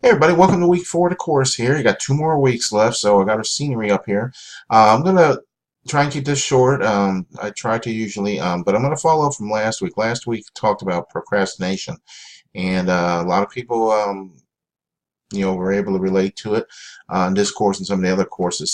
Hey everybody, welcome to week 4 of the course here. You got 2 more weeks left, so I got our scenery up here. I'm gonna try and keep this short. I try to usually, but I'm gonna follow up from last week. Last week talked about procrastination, and a lot of people, were able to relate to it in this course and some of the other courses.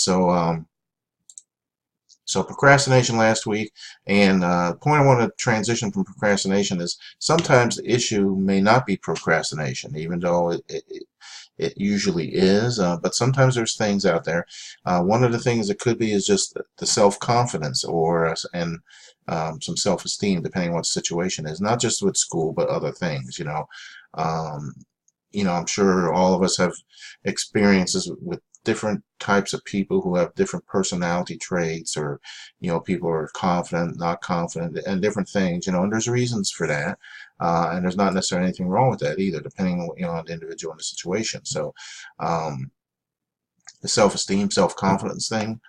So procrastination last week, and the point I want to transition from procrastination is sometimes the issue may not be procrastination, even though it usually is. But sometimes there's things out there. One of the things it could be is just the self-confidence and some self-esteem, depending on what the situation is. Not just with school, but other things. Um, I'm sure all of us have experiences with different types of people who have different personality traits, or people are confident, not confident, and different things. And there's reasons for that, and there's not necessarily anything wrong with that either, depending on on the individual and the situation. So um, the self-esteem, self-confidence thing.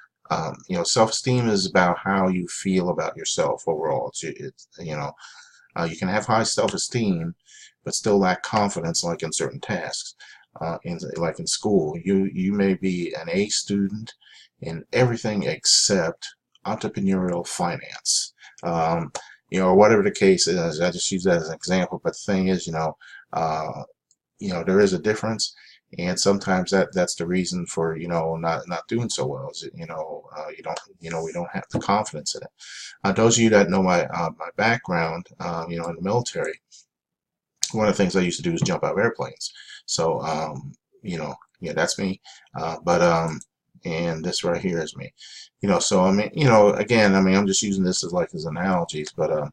Self-esteem is about how you feel about yourself overall. You can have high self-esteem, but still lack confidence, like in certain tasks. Like in school, you may be an A student in everything except entrepreneurial finance, or whatever the case is. I just use that as an example. But the thing is, there is a difference, and sometimes that's the reason for not doing so well. Is we don't have the confidence in it. Those of you that know my background, in the military, one of the things I used to do is jump out of airplanes. So yeah, that's me. But and this right here is me. So I mean, again, I mean, I'm just using this as analogies, but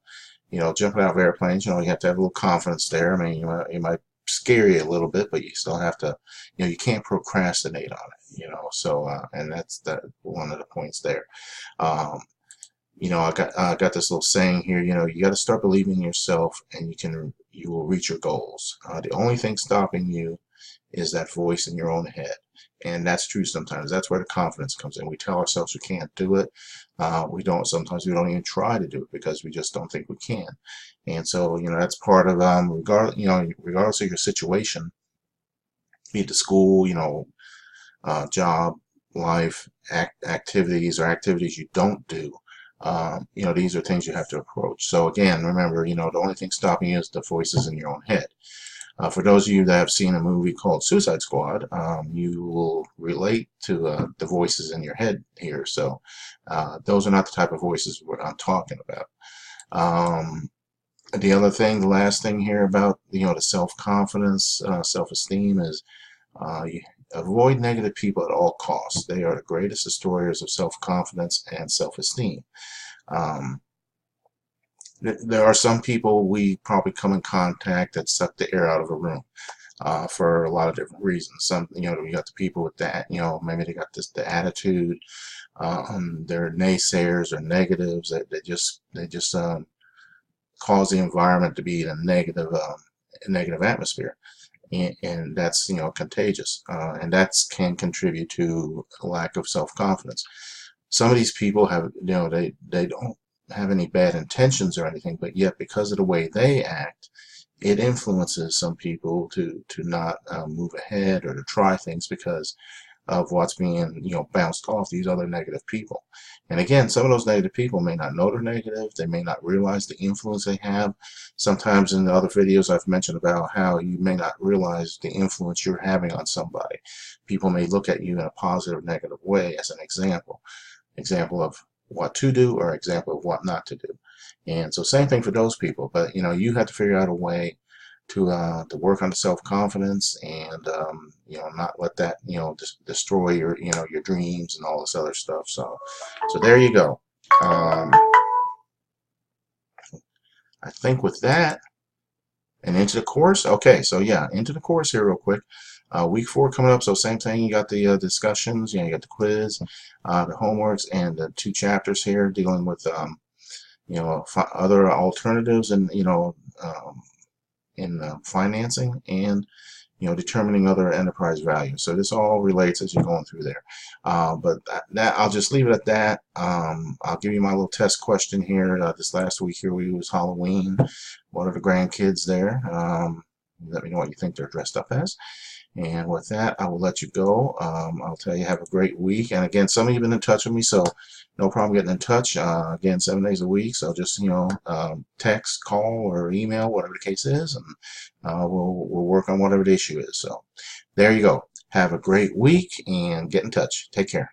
jumping out of airplanes, you have to have a little confidence there. I mean, you might scare you a little bit, but you still have to, you can't procrastinate on it, so and that's one of the points there. Um, I got this little saying here, you got to start believing in yourself, and you will reach your goals. The only thing stopping you is that voice in your own head. And that's true sometimes. That's where the confidence comes in. We tell ourselves we can't do it. Sometimes we don't even try to do it because we just don't think we can. And so, that's part of, regardless of your situation, be it the school, job, life, activities, or activities you don't do. These are things you have to approach. So again, remember, the only thing stopping you is the voices in your own head. For those of you that have seen a movie called Suicide Squad, you will relate to the voices in your head here. So those are not the type of voices I'm talking about. The other thing, the last thing here about the self-confidence, self-esteem is you avoid negative people at all costs. They are the greatest destroyers of self-confidence and self-esteem. Um, there are some people we probably come in contact that suck the air out of a room for a lot of different reasons. Some, you got the people with that, maybe they got the attitude. They're naysayers or negatives. They just cause the environment to be in a negative atmosphere, and that's contagious, and that can contribute to a lack of self-confidence. Some of these people have, they don't have any bad intentions or anything, but yet because of the way they act, it influences some people to not move ahead or to try things because of what's being bounced off these other negative people. And again, some of those negative people may not know they're negative. They may not realize the influence they have. Sometimes in the other videos I've mentioned about how you may not realize the influence you're having on somebody. People may look at you in a positive, negative way as an example of what to do or example of what not to do. And so same thing for those people. But you have to figure out a way to work on the self-confidence, and not let that destroy your dreams and all this other stuff. So there you go. um, I think with that, and into the course. Okay, so yeah, into the course here real quick. Week 4 coming up, so same thing. You got the discussions, you got the quiz, the homeworks, and the 2 chapters here dealing with other alternatives, and in financing, and determining other enterprise values. So this all relates as you're going through there. But that I'll just leave it at that. I'll give you my little test question here. This last week here we was Halloween. What are the grandkids there? Let me know what you think they're dressed up as. And with that, I will let you go. I'll tell you, have a great week. And again, some of you have been in touch with me, so no problem getting in touch. Again, 7 days a week. So just, text, call, or email, whatever the case is, and we'll work on whatever the issue is. So there you go. Have a great week and get in touch. Take care.